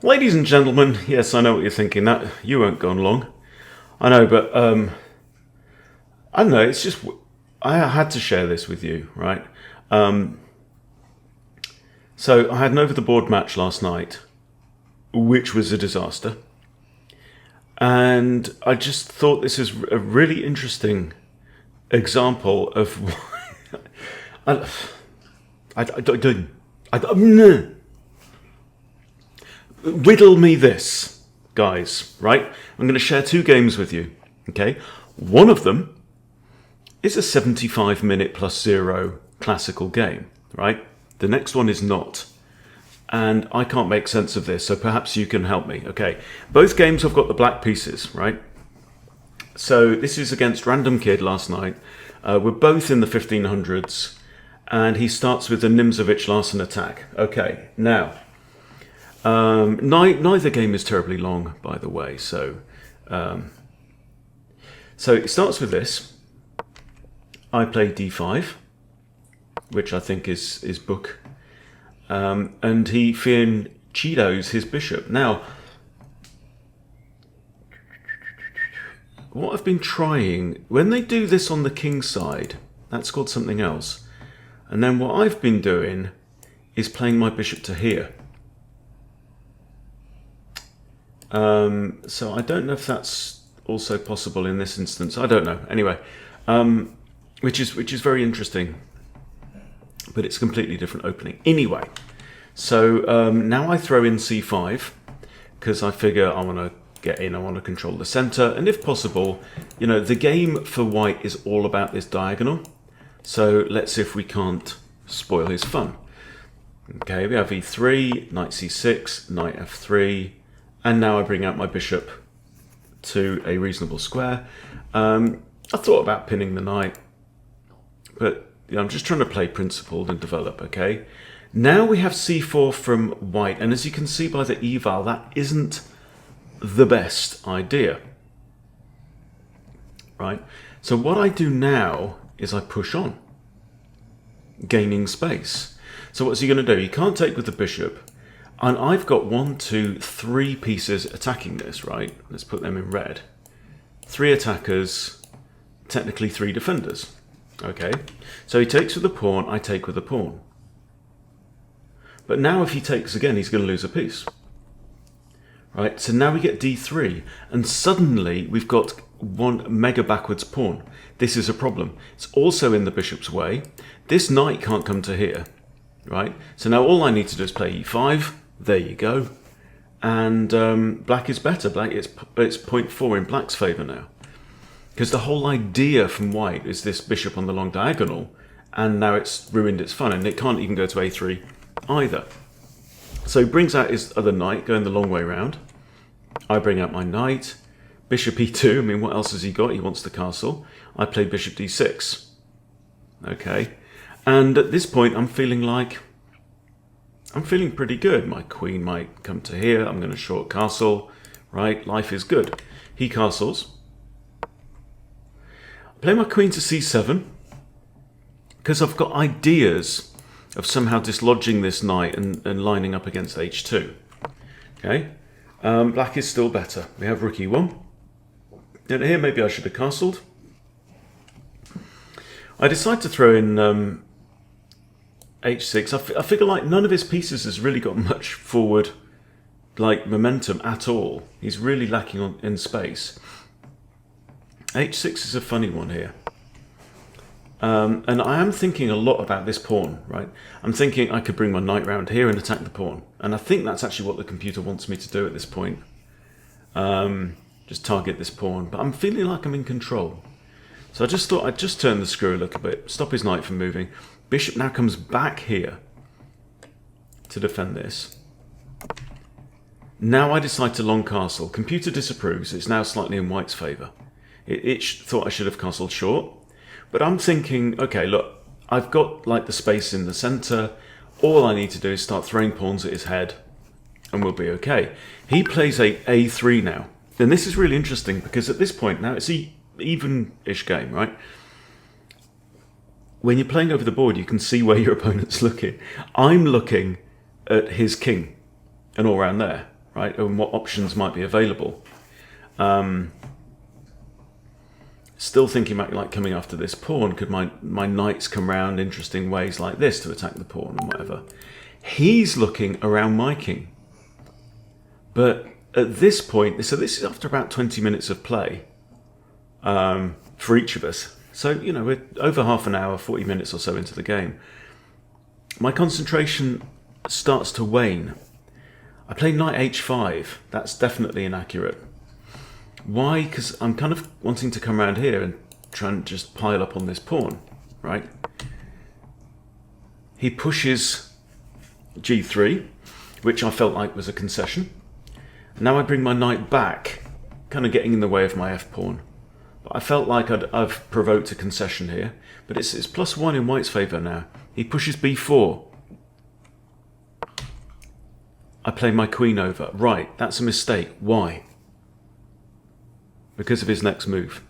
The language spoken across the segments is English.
Ladies and gentlemen, yes, I know what you're thinking. That you won't go on long. I know, but I don't know. It's just I had to share this with you, right? So I had an over-the-board match last night, which was a disaster, and I just thought this is a really interesting example of why I riddle me this, guys, right? I'm going to share two games with you, okay? One of them is a 75 minute plus zero classical game, right? The next one is not. And I can't make sense of this, so perhaps you can help me. Okay, both games have got the black pieces, right? So this is against Random Kid last night. We're both in the 1500s, and he starts with the Nimzovich Larsen attack. Okay, now, neither game is terribly long, by the way. So it starts with this. I play d5, which I think is book. And he fin Cheetos his bishop. Now, what I've been trying, when they do this on the king side, that's called something else. And then what I've been doing is playing my bishop to here. So I don't know if that's also possible in this instance. I don't know. Anyway, which is very interesting. But it's a completely different opening. Anyway, so now I throw in c5 because I figure I want to get in, I want to control the center, and if possible, you know, the game for white is all about this diagonal. So let's see if we can't spoil his fun. Okay, we have e3, knight c6, knight f3, and now I bring out my bishop to a reasonable square. I thought about pinning the knight, but I'm just trying to play principled and develop, okay? Now we have c4 from white, and as you can see by the eval, that isn't the best idea, right? So what I do now is I push on, gaining space. So what's he going to do? He can't take with the bishop, and I've got 1, 2, 3 pieces attacking this, right? Let's put them in red. 3 attackers, technically 3 defenders. Okay, so he takes with the pawn, I take with the pawn. But now if he takes again, he's going to lose a piece. Right, so now we get d3, and suddenly we've got one mega backwards pawn. This is a problem. It's also in the bishop's way. This knight can't come to here, right? So now all I need to do is play e5. There you go. And black is better. Black, it's 0.4 in black's favour now. Because the whole idea from white is this bishop on the long diagonal, and now it's ruined its fun, and it can't even go to a3 either. So he brings out his other knight, going the long way round. I bring out my knight. Bishop e2, I mean, what else has he got? He wants the castle. I play bishop d6. Okay. And at this point, I'm feeling pretty good. My queen might come to here. I'm going to short castle. Right? Life is good. He castles. Play my queen to c7 because I've got ideas of somehow dislodging this knight and lining up against h2. Okay, black is still better. We have rook e1. And here maybe I should have castled. I decide to throw in h6. I figure like none of his pieces has really got much forward like momentum at all. He's really lacking in space. h6 is a funny one here. And I am thinking a lot about this pawn, right? I'm thinking I could bring my knight round here and attack the pawn. And I think that's actually what the computer wants me to do at this point. Just target this pawn. But I'm feeling like I'm in control. So I just thought I'd just turn the screw a little bit, stop his knight from moving. Bishop now comes back here to defend this. Now I decide to long castle. Computer disapproves. It's now slightly in white's favour. It thought I should have castled short. But I'm thinking, okay, look, I've got like the space in the centre. All I need to do is start throwing pawns at his head and we'll be okay. He plays a3 now. And this is really interesting because at this point now it's an even-ish game, right? When you're playing over the board, you can see where your opponent's looking. I'm looking at his king and all around there, right? And what options might be available. Still thinking about like coming after this pawn. Could my knights come round interesting ways like this to attack the pawn and whatever? He's looking around my king. But at this point, so this is after about 20 minutes of play for each of us. So, you know, we're over half an hour, 40 minutes or so into the game. My concentration starts to wane. I play knight h5. That's definitely inaccurate. Why? Because I'm kind of wanting to come around here and try and just pile up on this pawn, right? He pushes g3, which I felt like was a concession. Now I bring my knight back, kind of getting in the way of my f-pawn. But I felt like I've provoked a concession here. But it's +1 in white's favour now. He pushes b4. I play my queen over. Right, that's a mistake. Why? Because of his next move.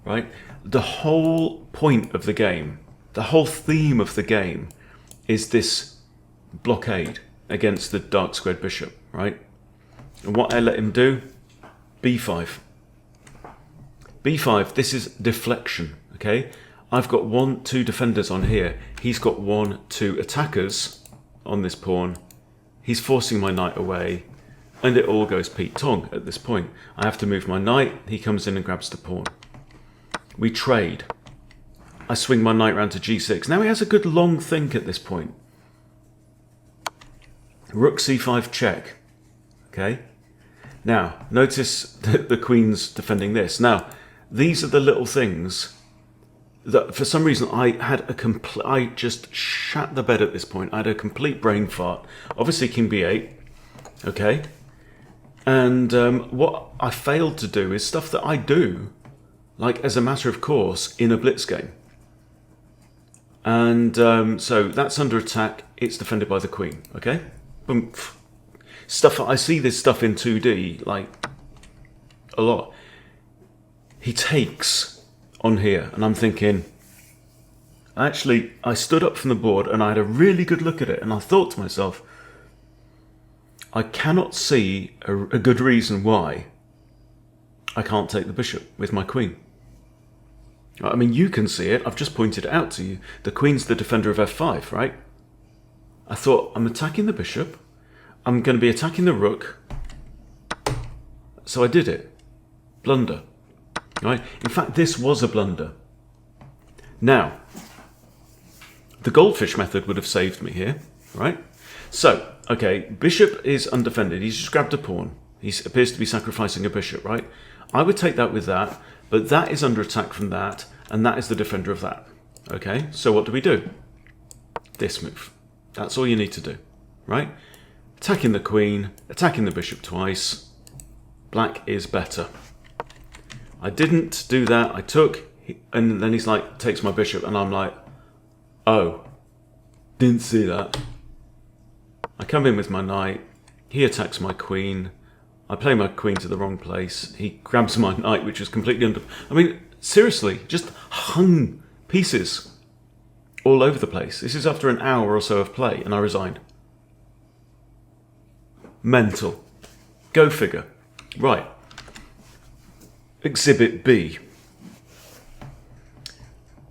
Right? The whole point of the game, the whole theme of the game is this blockade against the dark squared bishop, right? And what I let him do, b5. b5, this is deflection, okay? I've got 1, 2 defenders on here. He's got 1, 2 attackers on this pawn. He's forcing my knight away. And it all goes Pete Tong at this point. I have to move my knight. He comes in and grabs the pawn. We trade. I swing my knight round to g6. Now he has a good long think at this point. Rook c5 check. Okay. Now, notice that the queen's defending this. Now, these are the little things that for some reason I just shat the bed at this point. I had a complete brain fart. Obviously king b8. Okay. And what I failed to do is stuff that I do, like as a matter of course, in a blitz game. And so that's under attack. It's defended by the queen. Okay, boom. Stuff. I see this stuff in 2D like a lot. He takes on here, and I'm thinking. Actually, I stood up from the board and I had a really good look at it, and I thought to myself, I cannot see a good reason why I can't take the bishop with my queen. I mean, you can see it. I've just pointed it out to you. The queen's the defender of f5, right? I thought, I'm attacking the bishop. I'm going to be attacking the rook. So I did it. Blunder. Right? In fact, this was a blunder. Now, the goldfish method would have saved me here, right? So, okay, bishop is undefended. He's just grabbed a pawn. He appears to be sacrificing a bishop, right? I would take that with that, but that is under attack from that, and that is the defender of that. Okay, so what do? This move. That's all you need to do, right? Attacking the queen, attacking the bishop twice. Black is better. I didn't do that. I took, and then he's like, takes my bishop, and I'm like, oh, didn't see that. I come in with my knight, he attacks my queen, I play my queen to the wrong place, he grabs my knight, which is completely under... I mean, seriously, just hung pieces all over the place. This is after an hour or so of play, and I resigned. Mental. Go figure. Right. Exhibit B.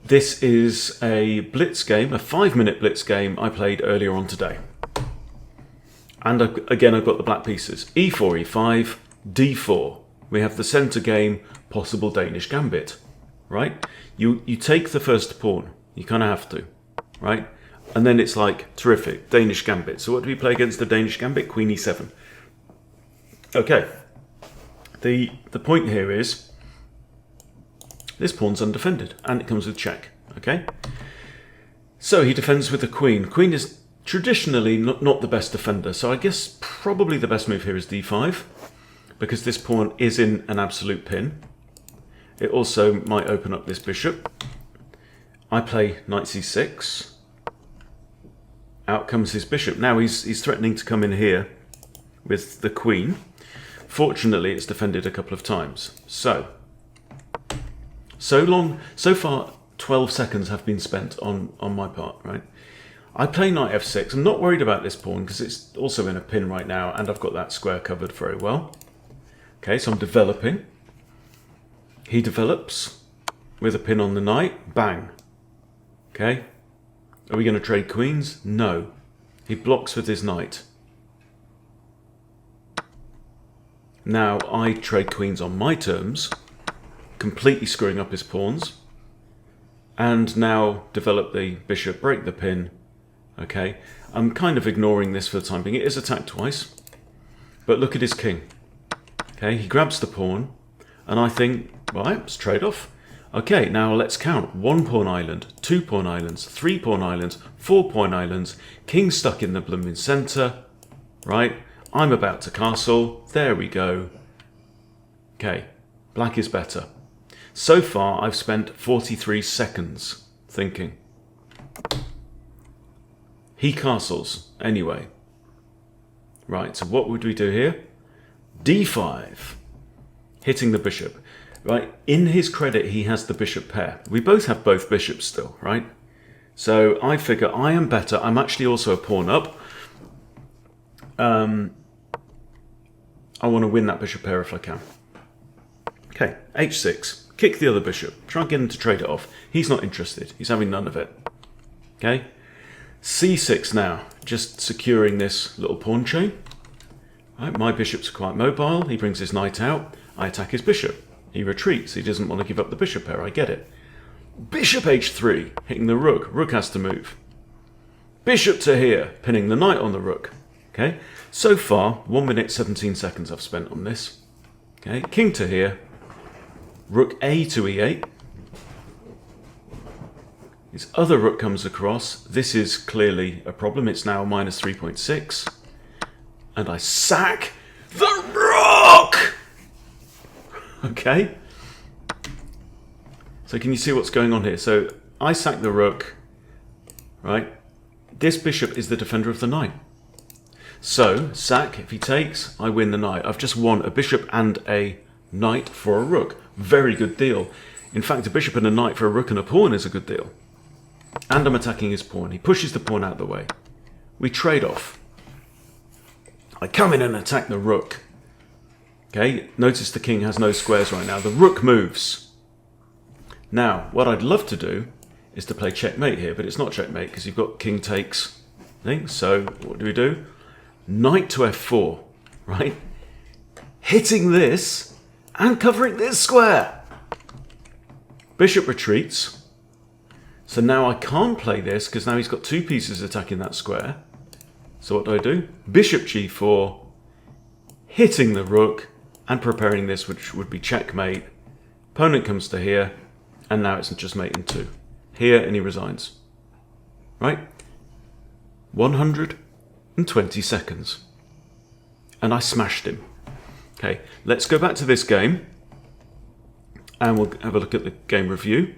This is a blitz game, a 5-minute blitz game I played earlier on today. And again, I've got the black pieces. e4, e5, d4. We have the centre game, possible Danish gambit, right? You take the first pawn. You kind of have to, right? And then it's like, terrific, Danish gambit. So what do we play against the Danish gambit? Queen e7. Okay. The point here is, this pawn's undefended, and it comes with check, okay? So he defends with the queen. Queen is traditionally not the best defender, so I guess probably the best move here is d5, because this pawn is in an absolute pin. It also might open up this bishop. I play knight c6. Out comes his bishop. Now he's threatening to come in here with the queen. Fortunately, it's defended a couple of times. So far 12 seconds have been spent on my part, right? I play knight f6. I'm not worried about this pawn because it's also in a pin right now and I've got that square covered very well. Okay, so I'm developing. He develops with a pin on the knight. Bang. Okay. Are we going to trade queens? No. He blocks with his knight. Now I trade queens on my terms, completely screwing up his pawns. And now develop the bishop, break the pin. Okay, I'm kind of ignoring this for the time being. It is attacked twice. But look at his king. Okay, he grabs the pawn. And I think, right, let's trade off. Okay, now let's count. 1 pawn island, 2 pawn islands, 3 pawn islands, 4 pawn islands, king stuck in the blooming centre, right? I'm about to castle. There we go. Okay, black is better. So far, I've spent 43 seconds thinking. He castles anyway. Right, so what would we do here? D5, hitting the bishop. Right, in his credit, he has the bishop pair. We both have both bishops still, right? So I figure I am better. I'm actually also a pawn up. I want to win that bishop pair if I can. Okay, h6. Kick the other bishop. Try and get him to trade it off. He's not interested. He's having none of it. Okay, c6 now. Just securing this little pawn chain. Right, my bishop's quite mobile. He brings his knight out. I attack his bishop. He retreats. He doesn't want to give up the bishop pair. I get it. Bishop h3, hitting the rook. Rook has to move. Bishop to here, pinning the knight on the rook. Okay. So far, 1 minute 17 seconds I've spent on this. Okay. King to here. Rook a to e8. His other rook comes across. This is clearly a problem. It's now minus 3.6. And I sack the rook! Okay, so can you see what's going on here? So I sack the rook, right? This bishop is the defender of the knight. So sack, if he takes, I win the knight. I've just won a bishop and a knight for a rook. Very good deal. In fact, a bishop and a knight for a rook and a pawn is a good deal. And I'm attacking his pawn. He pushes the pawn out of the way. We trade off. I come in and attack the rook. Okay, notice the king has no squares right now. The rook moves. Now, what I'd love to do is to play checkmate here, but it's not checkmate because you've got king takes thing. So what do? Knight to f4, right? Hitting this and covering this square. Bishop retreats. So now I can't play this because now he's got 2 pieces attacking that square. So what do? Bishop g4, hitting the rook, and preparing this, which would be checkmate. Opponent comes to here, and now it's just mate in 2. Here, and he resigns. Right? 120 seconds. And I smashed him. Okay, let's go back to this game, and we'll have a look at the game review.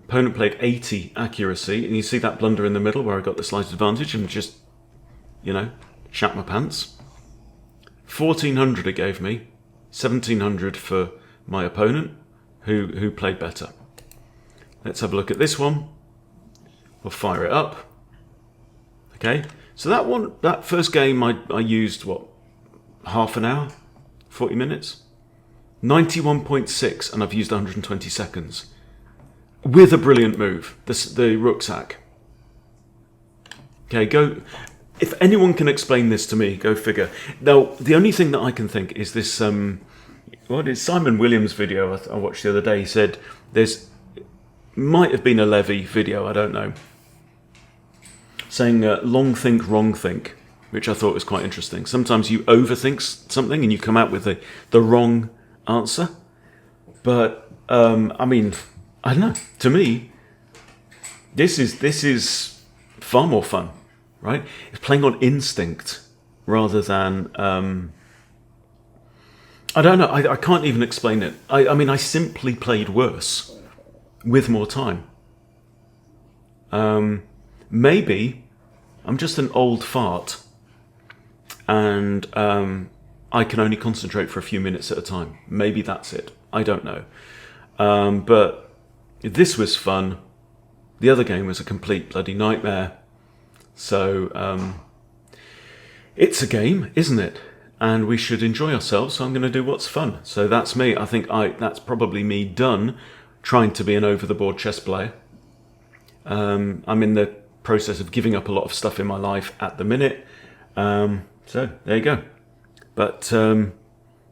Opponent played 80 accuracy, and you see that blunder in the middle where I got the slight advantage and just, you know, shat my pants. 1400 it gave me, 1700 for my opponent, who played better. Let's have a look at this one. We'll fire it up. Okay, so that first game I used, what, half an hour, 40 minutes? 91.6, and I've used 120 seconds. With a brilliant move, the rook sack. Okay, go. If anyone can explain this to me, go figure. Now, the only thing that I can think is this, what is Simon Williams' video I watched the other day. He said might have been a Levy video, I don't know, saying long think, wrong think, which I thought was quite interesting. Sometimes you overthink something and you come out with the wrong answer. But, I mean, I don't know. To me, this is far more fun. Right? It's playing on instinct rather than... I don't know. I can't even explain it. I mean, I simply played worse with more time. Maybe I'm just an old fart and I can only concentrate for a few minutes at a time. Maybe that's it. I don't know. But this was fun. The other game was a complete bloody nightmare. So it's a game, isn't it? And we should enjoy ourselves, so I'm going to do what's fun. So that's me. I think that's probably me done trying to be an over-the-board chess player. I'm in the process of giving up a lot of stuff in my life at the minute. So there you go. But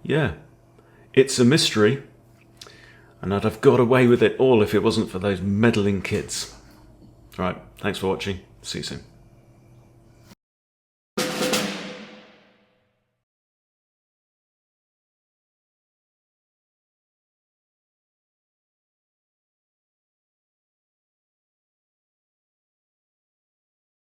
yeah, it's a mystery. And I'd have got away with it all if it wasn't for those meddling kids. All right, thanks for watching. See you soon.